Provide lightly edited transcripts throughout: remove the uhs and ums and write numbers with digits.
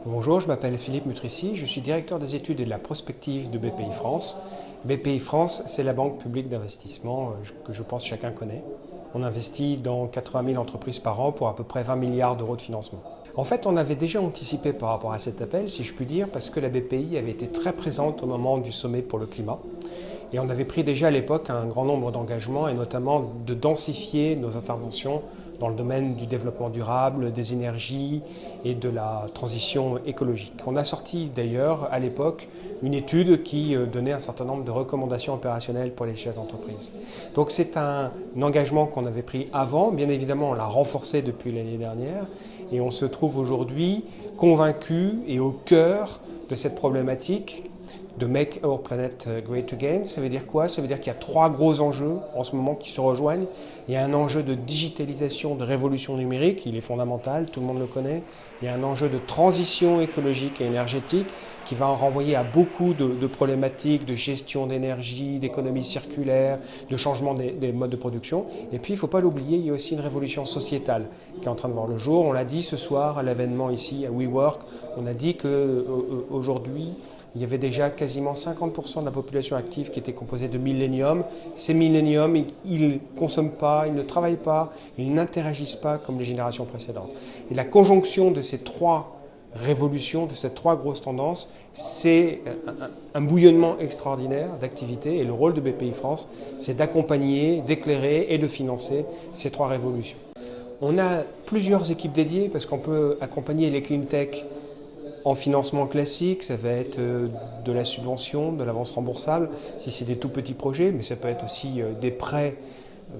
Bonjour, je m'appelle Philippe Mutrici, je suis directeur des études et de la prospective de BPI France. BPI France, c'est la banque publique d'investissement que je pense chacun connaît. On investit dans 80 000 entreprises par an pour à peu près 20 milliards d'euros de financement. En fait, on avait déjà anticipé par rapport à cet appel, si je puis dire, parce que la BPI avait été très présente au moment du sommet pour le climat. Et on avait pris déjà à l'époque un grand nombre d'engagements, et notamment de densifier nos interventions dans le domaine du développement durable, des énergies et de la transition écologique. On a sorti d'ailleurs à l'époque une étude qui donnait un certain nombre de recommandations opérationnelles pour les chefs d'entreprise. Donc c'est un engagement qu'on avait pris avant, bien évidemment on l'a renforcé depuis l'année dernière et on se trouve aujourd'hui convaincu et au cœur de cette problématique de Make Our Planet Great Again. Ça veut dire quoi? Ça veut dire qu'il y a trois gros enjeux en ce moment qui se rejoignent. Il y a un enjeu de digitalisation, de révolution numérique, il est fondamental, tout le monde le connaît. Il y a un enjeu de transition écologique et énergétique qui va en renvoyer à beaucoup de problématiques de gestion d'énergie, d'économie circulaire, de changement des modes de production. Et puis, il ne faut pas l'oublier, il y a aussi une révolution sociétale qui est en train de voir le jour. On l'a dit ce soir à l'événement ici à WeWork, on a dit qu'aujourd'hui, il y avait déjà quasiment 50% de la population active qui était composée de milléniums. Ces milléniums, ils ne consomment pas, ils ne travaillent pas, ils n'interagissent pas comme les générations précédentes. Et la conjonction de ces trois révolutions, de ces trois grosses tendances, c'est un bouillonnement extraordinaire d'activités. Et le rôle de BPI France, c'est d'accompagner, d'éclairer et de financer ces trois révolutions. On a plusieurs équipes dédiées parce qu'on peut accompagner les clean tech en financement classique, ça va être de la subvention, de l'avance remboursable, si c'est des tout petits projets, mais ça peut être aussi des prêts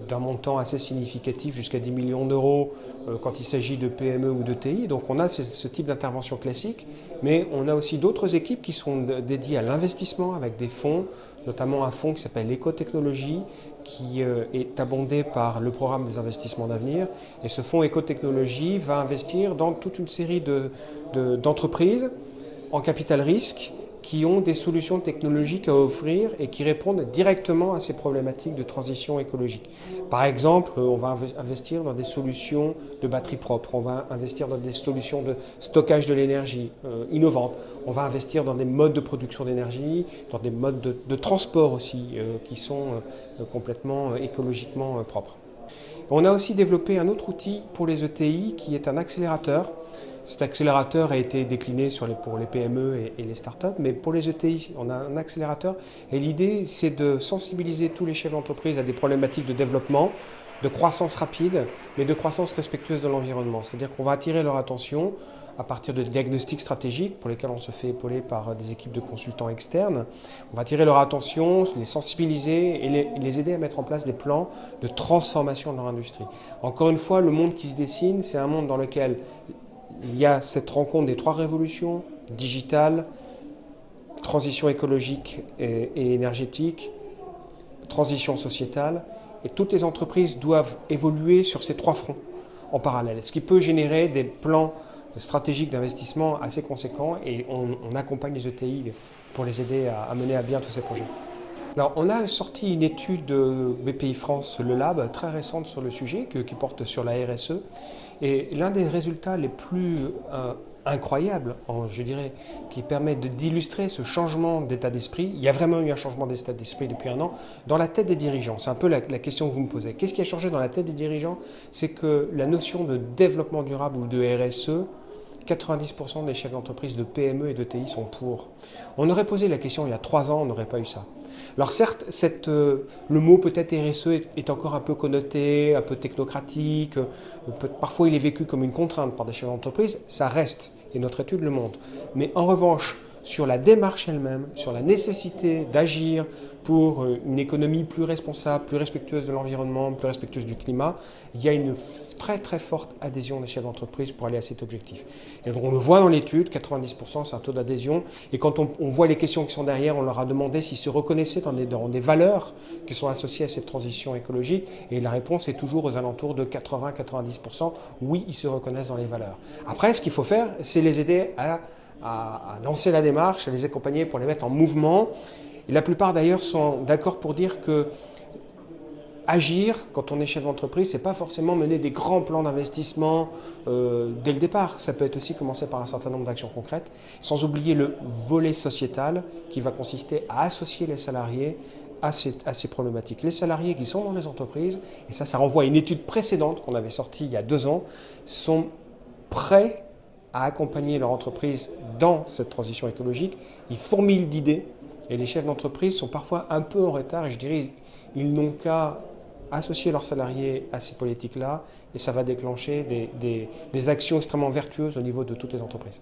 d'un montant assez significatif jusqu'à 10 millions d'euros quand il s'agit de PME ou de TI. Donc on a ce type d'intervention classique, mais on a aussi d'autres équipes qui sont dédiées à l'investissement avec des fonds, notamment un fonds qui s'appelle Écotechnologie, qui est abondé par le programme des investissements d'avenir. Et ce fonds Écotechnologie va investir dans toute une série d'entreprises en capital risque qui ont des solutions technologiques à offrir et qui répondent directement à ces problématiques de transition écologique. Par exemple, on va investir dans des solutions de batteries propres, on va investir dans des solutions de stockage de l'énergie innovantes, on va investir dans des modes de production d'énergie, dans des modes de transport aussi qui sont complètement écologiquement propres. On a aussi développé un autre outil pour les ETI qui est un accélérateur. Cet accélérateur a été décliné pour les PME et les startups, mais pour les ETI, on a un accélérateur. Et l'idée, c'est de sensibiliser tous les chefs d'entreprise à des problématiques de développement, de croissance rapide, mais de croissance respectueuse de l'environnement. C'est-à-dire qu'on va attirer leur attention à partir de diagnostics stratégiques pour lesquels on se fait épauler par des équipes de consultants externes. On va attirer leur attention, les sensibiliser et les aider à mettre en place des plans de transformation de leur industrie. Encore une fois, le monde qui se dessine, c'est un monde dans lequel il y a cette rencontre des trois révolutions, digitale, transition écologique et énergétique, transition sociétale, et toutes les entreprises doivent évoluer sur ces trois fronts en parallèle, ce qui peut générer des plans stratégiques d'investissement assez conséquents et on accompagne les ETI pour les aider à mener à bien tous ces projets. Alors, on a sorti une étude de BPI France, le Lab, très récente sur le sujet, qui porte sur la RSE. Et l'un des résultats les plus incroyables, je dirais, qui permet d'illustrer ce changement d'état d'esprit, il y a vraiment eu un changement d'état d'esprit depuis un an, dans la tête des dirigeants. C'est un peu la question que vous me posez. Qu'est-ce qui a changé dans la tête des dirigeants? C'est que la notion de développement durable ou de RSE, 90% des chefs d'entreprise de PME et de TI sont pour. On aurait posé la question il y a 3 ans, on n'aurait pas eu ça. Alors certes, le mot peut-être RSE est encore un peu connoté, un peu technocratique, parfois il est vécu comme une contrainte par des chefs d'entreprise, ça reste, et notre étude le montre. Mais en revanche, sur la démarche elle-même, sur la nécessité d'agir pour une économie plus responsable, plus respectueuse de l'environnement, plus respectueuse du climat, il y a une très très forte adhésion des chefs d'entreprise pour aller à cet objectif. Et donc on le voit dans l'étude, 90% c'est un taux d'adhésion, et quand on voit les questions qui sont derrière, on leur a demandé s'ils se reconnaissaient dans des valeurs qui sont associées à cette transition écologique, et la réponse est toujours aux alentours de 80-90%, oui, ils se reconnaissent dans les valeurs. Après, ce qu'il faut faire, c'est les aider à lancer la démarche, à les accompagner pour les mettre en mouvement. Et la plupart d'ailleurs sont d'accord pour dire que agir, quand on est chef d'entreprise, c'est pas forcément mener des grands plans d'investissement dès le départ. Ça peut être aussi commencer par un certain nombre d'actions concrètes, sans oublier le volet sociétal qui va consister à associer les salariés à ces problématiques. Les salariés qui sont dans les entreprises, et ça renvoie à une étude précédente qu'on avait sortie il y a 2 ans, sont prêts à accompagner leur entreprise dans cette transition écologique. Ils fourmillent d'idées et les chefs d'entreprise sont parfois un peu en retard et je dirais ils n'ont qu'à associer leurs salariés à ces politiques-là et ça va déclencher des actions extrêmement vertueuses au niveau de toutes les entreprises.